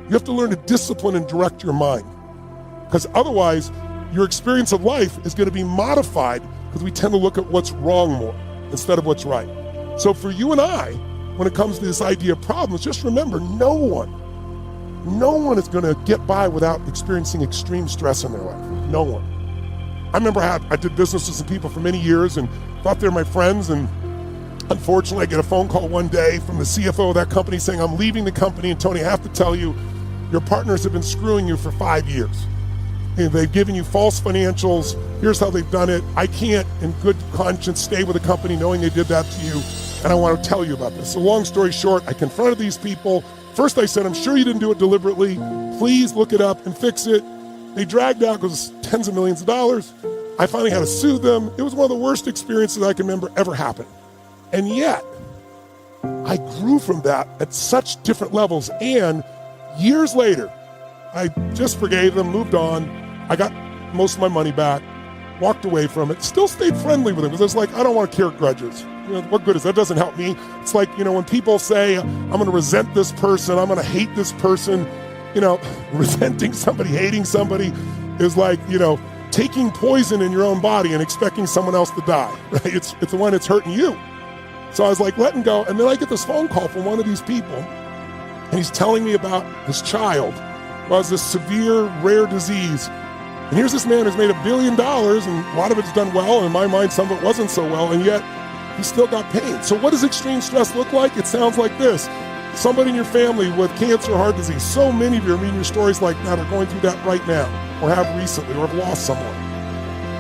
You have to learn to discipline and direct your mind, because otherwise your experience of life is going to be modified, because we tend to look at what's wrong more instead of what's right. So for you and I, when it comes to this idea of problems, just remember, no one is going to get by without experiencing extreme stress in their life. No one. I remember I did business with some people for many years and thought they were my friends, and unfortunately I get a phone call one day from the CFO of that company saying, I'm leaving the company, and Tony, I have to tell you, your partners have been screwing you for 5 years. And they've given you false financials. Here's how they've done it. I can't, in good conscience, stay with the company knowing they did that to you, and I want to tell you about this. So long story short, I confronted these people. First I said, I'm sure you didn't do it deliberately. Please look it up and fix it. They dragged out because it's tens of millions of dollars. I finally had to sue them. It was one of the worst experiences I can remember ever happened. And yet, I grew from that at such different levels. And years later, I just forgave them, moved on. I got most of my money back, walked away from it, still stayed friendly with them, because it's like, I don't want to carry grudges. What good is that? Doesn't help me. It's like, when people say, I'm going to resent this person, I'm going to hate this person, resenting somebody, hating somebody is like, taking poison in your own body and expecting someone else to die, right? It's the one that's hurting you. So I was like letting go, and then I get this phone call from one of these people, and he's telling me about his child who has this severe, rare disease. And here's this man who's made $1 billion, and a lot of it's done well, and in my mind some of it wasn't so well, and yet he still got pain. So what does extreme stress look like? It sounds like this. Somebody in your family with cancer or heart disease. So many of you are reading your stories like that are going through that right now, or have recently, or have lost someone.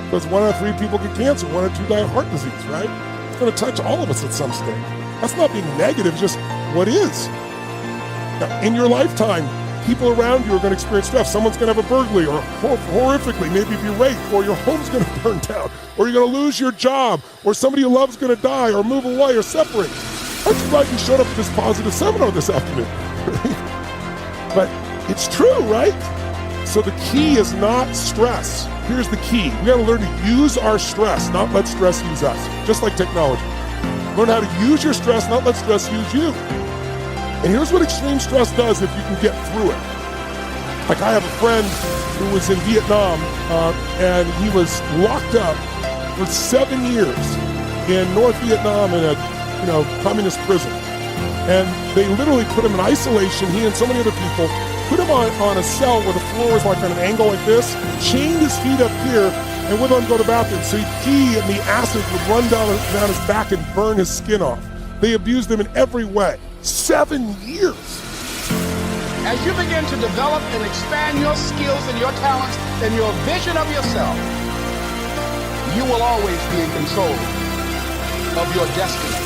Because 1 out of 3 people get cancer, 1 out of 2 die of heart disease, right? It's going to touch all of us at some stage. That's not being negative, just what is. Now, in your lifetime, people around you are going to experience stress. Someone's going to have a burglary, or horrifically, maybe if you're raped, or your home's going to burn down, or you're going to lose your job, or somebody you love is going to die, or move away, or separate. I'm just glad you showed up at this positive seminar this afternoon. But it's true, right? So the key is not stress. Here's the key. We got to learn to use our stress, not let stress use us. Just like technology. Learn how to use your stress, not let stress use you. And here's what extreme stress does if you can get through it. Like, I have a friend who was in Vietnam, and he was locked up for 7 years in North Vietnam in a communist prison. And they literally put him in isolation, he and so many other people, put him on a cell where the floor was like on an angle like this, chained his feet up here, and wouldn't let him go to the bathroom. So he'd pee, and the acid would run down his back and burn his skin off. They abused him in every way. 7 years. As you begin to develop and expand your skills and your talents and your vision of yourself, you will always be in control of your destiny.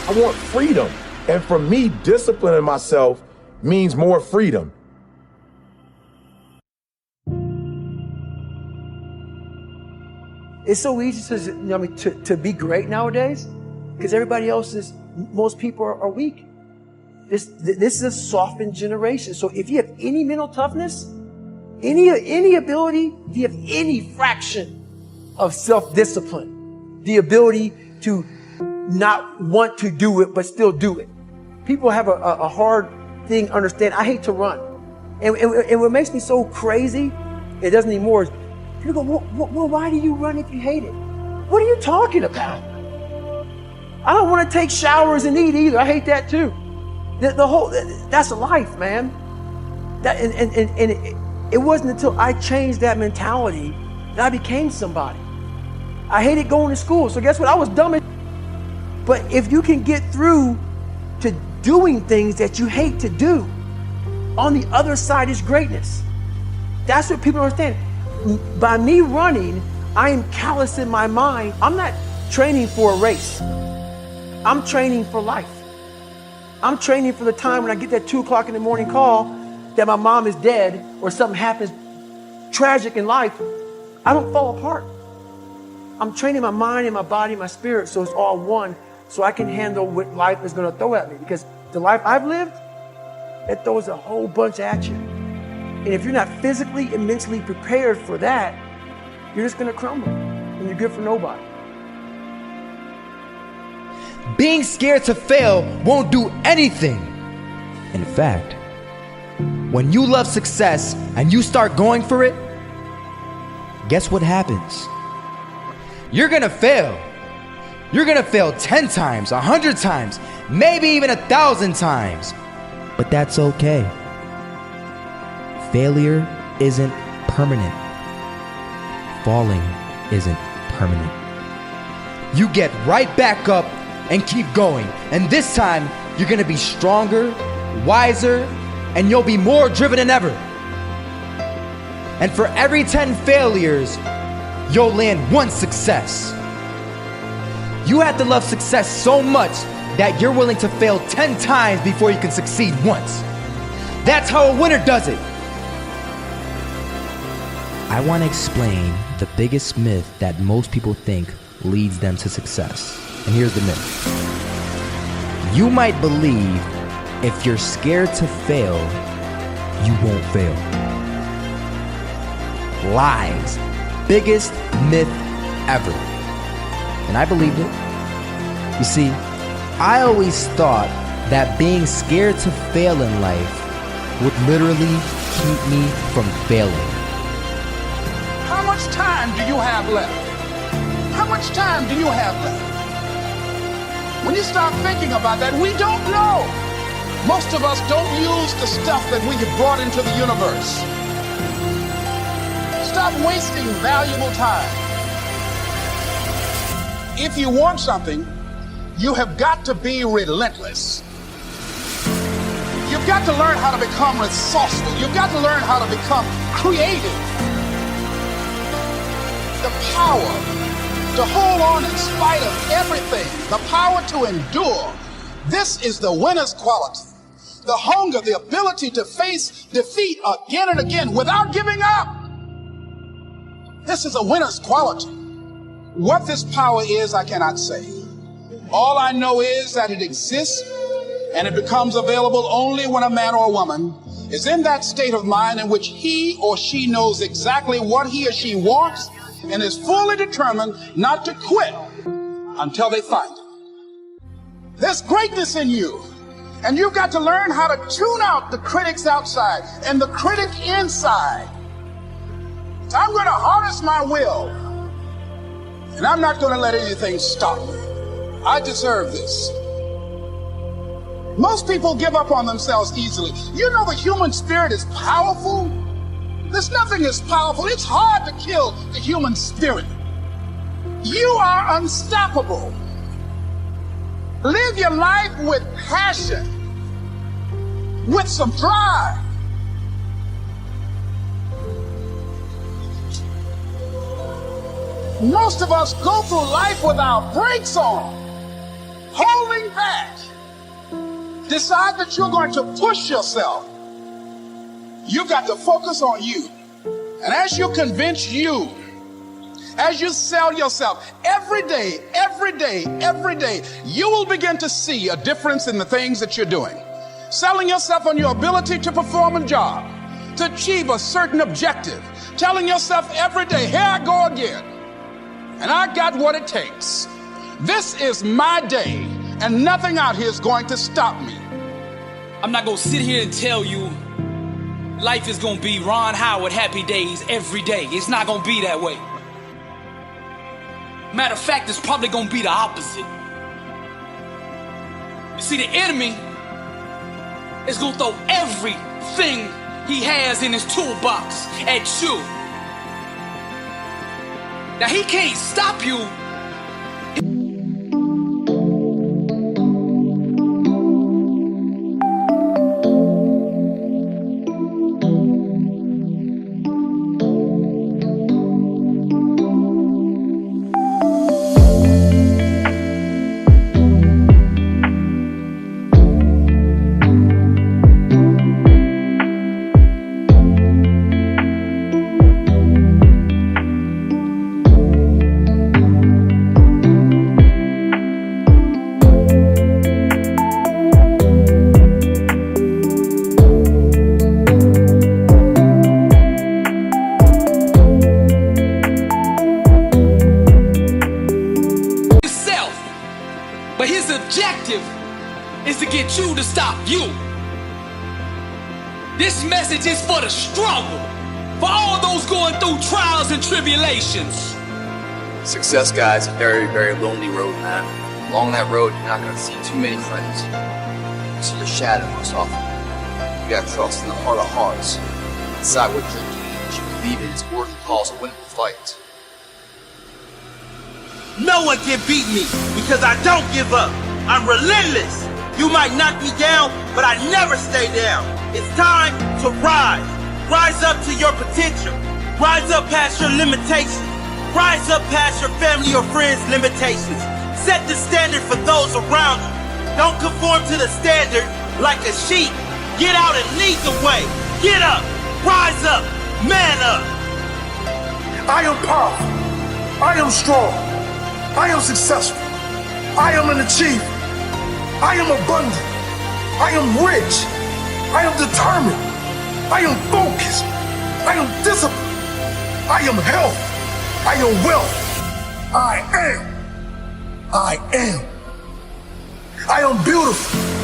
I want freedom. And for me, disciplining myself means more freedom. It's so easy to be great nowadays, because most people are weak. This is a softened generation. So if you have any mental toughness, any ability, if you have any fraction of self-discipline, the ability to not want to do it, but still do it. People have a hard thing understand. I hate to run. And what makes me so crazy, it doesn't anymore, is people go, well, why do you run if you hate it? What are you talking about? I don't want to take showers and eat either. I hate that too. That's a life, man. It wasn't until I changed that mentality that I became somebody. I hated going to school. So guess what? I was dumb as. But if you can get through to doing things that you hate to do, on the other side is greatness. That's what people understand. By me running, I am callous in my mind. I'm not training for a race. I'm training for life. I'm training for the time when I get that 2 o'clock in the morning call that my mom is dead or something happens tragic in life. I don't fall apart. I'm training my mind and my body and my spirit so it's all one, so I can handle what life is going to throw at me. Because the life I've lived, it throws a whole bunch at you. And if you're not physically and mentally prepared for that, you're just going to crumble and you're good for nobody. Being scared to fail won't do anything. In fact, When you love success and you start going for it, guess what happens? You're gonna fail. You're gonna fail 10 times, 100 times, maybe even 1,000 times. But that's okay. Failure isn't permanent. Falling isn't permanent. You get right back up and keep going. And this time, you're gonna be stronger, wiser, and you'll be more driven than ever. And for every 10 failures, you'll land one success. You have to love success so much that you're willing to fail 10 times before you can succeed once. That's how a winner does it. I want to explain the biggest myth that most people think leads them to success. And here's the myth. You might believe if you're scared to fail, you won't fail. Lies. Biggest myth ever. And I believed it. You see, I always thought that being scared to fail in life would literally keep me from failing. How much time do you have left? How much time do you have left? When you start thinking about that, we don't know. Most of us don't use the stuff that we have brought into the universe. Stop wasting valuable time. If you want something, you have got to be relentless. You've got to learn how to become resourceful. You've got to learn how to become creative. The power to hold on in spite of everything, the power to endure. This is the winner's quality. The hunger, the ability to face defeat again and again without giving up. This is a winner's quality. What this power is, I cannot say. All I know is that it exists, and it becomes available only when a man or a woman is in that state of mind in which he or she knows exactly what he or she wants and is fully determined not to quit until they find it. There's greatness in you, and you've got to learn how to tune out the critics outside and the critic inside. So I'm going to harness my will, and I'm not going to let anything stop me. I deserve this. Most people give up on themselves easily. You know the human spirit is powerful. There's nothing as powerful. It's hard to kill the human spirit. You are unstoppable. Live your life with passion, with some drive. Most of us go through life without brakes on, holding back. Decide that you're going to push yourself. You've got to focus on you. And as you convince you, as you sell yourself every day, you will begin to see a difference in the things that you're doing. Selling yourself on your ability to perform a job, to achieve a certain objective. Telling yourself every day, here I go again. And I got what it takes. This is my day, and nothing out here is going to stop me. I'm not gonna sit here and tell you life is gonna be Ron Howard happy days every day. It's not gonna be that way. Matter of fact, it's probably gonna be the opposite. You see, the enemy is gonna throw everything he has in his toolbox at you. Now, he can't stop you. This message is for the struggle, for all those going through trials and tribulations. Success, guys, a very, very lonely road, man. Along that road, you're not gonna see too many friends. You see your shadow most often. You gotta trust in the heart of hearts. Decide what dream you believe in is worth the cause of winning the fight. No one can beat me because I don't give up. I'm relentless. You might knock me down, but I never stay down. It's time to rise. Rise up to your potential. Rise up past your limitations. Rise up past your family or friends' limitations. Set the standard for those around you. Don't conform to the standard like a sheep. Get out and lead the way. Get up. Rise up. Man up. I am powerful. I am strong. I am successful. I am an achiever. I am abundant. I am rich. I am determined. I am focused. I am disciplined. I am health. I am wealth. I am. I am. I am beautiful.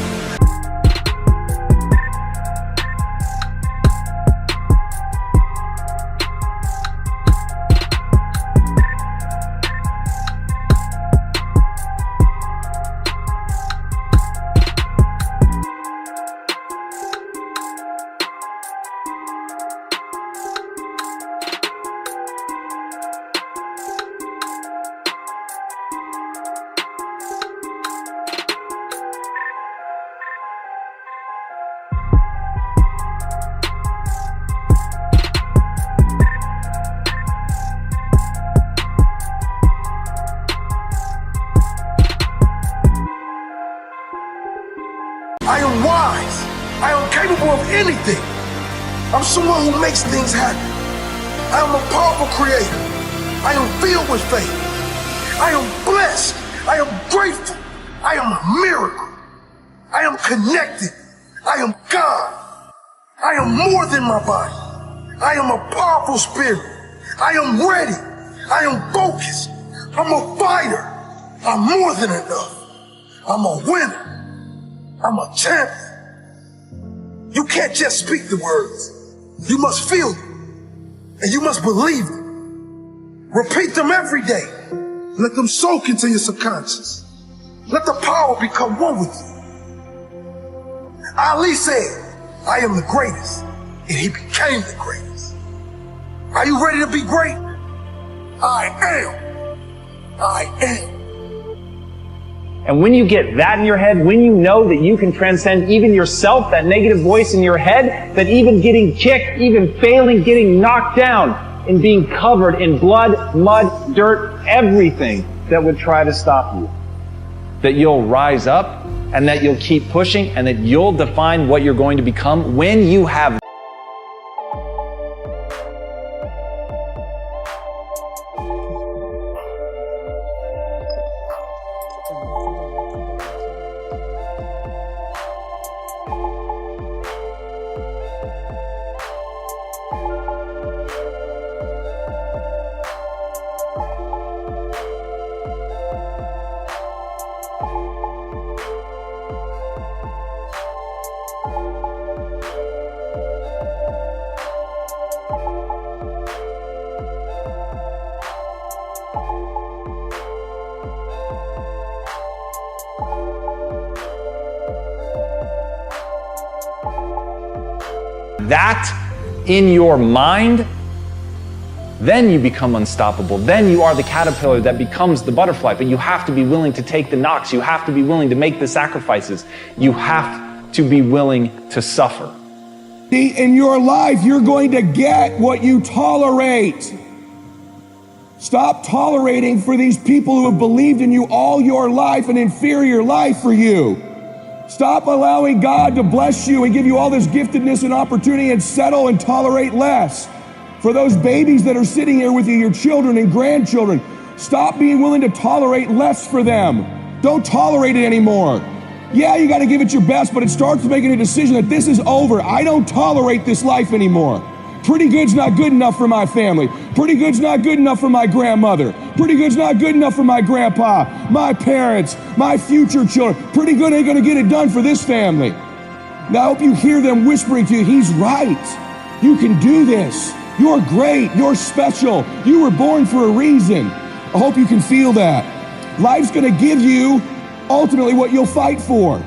I am wise. I am capable of anything. I'm someone who makes things happen. I am a powerful creator. I am filled with faith. I am blessed. I am grateful. I am a miracle. I am connected. I am God. I am more than my body. I am a powerful spirit. I am ready. I am focused. I'm a fighter. I'm more than enough. I'm a winner. I'm a champion. You can't just speak the words. You must feel them. And you must believe them. Repeat them every day. Let them soak into your subconscious. Let the power become one with you. Ali said, I am the greatest. And he became the greatest. Are you ready to be great? I am. I am. And when you get that in your head, when you know that you can transcend even yourself, that negative voice in your head, that even getting kicked, even failing, getting knocked down, and being covered in blood, mud, dirt, everything that would try to stop you, that you'll rise up and that you'll keep pushing and that you'll define what you're going to become when you have that in your mind, then you become unstoppable. Then you are the caterpillar that becomes the butterfly. But you have to be willing to take the knocks. You have to be willing to make the sacrifices. You have to be willing to suffer. In your life, you're going to get what you tolerate. Stop tolerating for these people who have believed in you all your life, an inferior life for you. Stop allowing God to bless you and give you all this giftedness and opportunity and settle and tolerate less. For those babies that are sitting here with you, your children and grandchildren, stop being willing to tolerate less for them. Don't tolerate it anymore. Yeah, you got to give it your best, but it starts with making a decision that this is over. I don't tolerate this life anymore. Pretty good's not good enough for my family. Pretty good's not good enough for my grandmother. Pretty good's not good enough for my grandpa, my parents, my future children. Pretty good ain't gonna get it done for this family. Now I hope you hear them whispering to you, he's right. You can do this. You're great. You're special. You were born for a reason. I hope you can feel that. Life's going to give you ultimately what you'll fight for.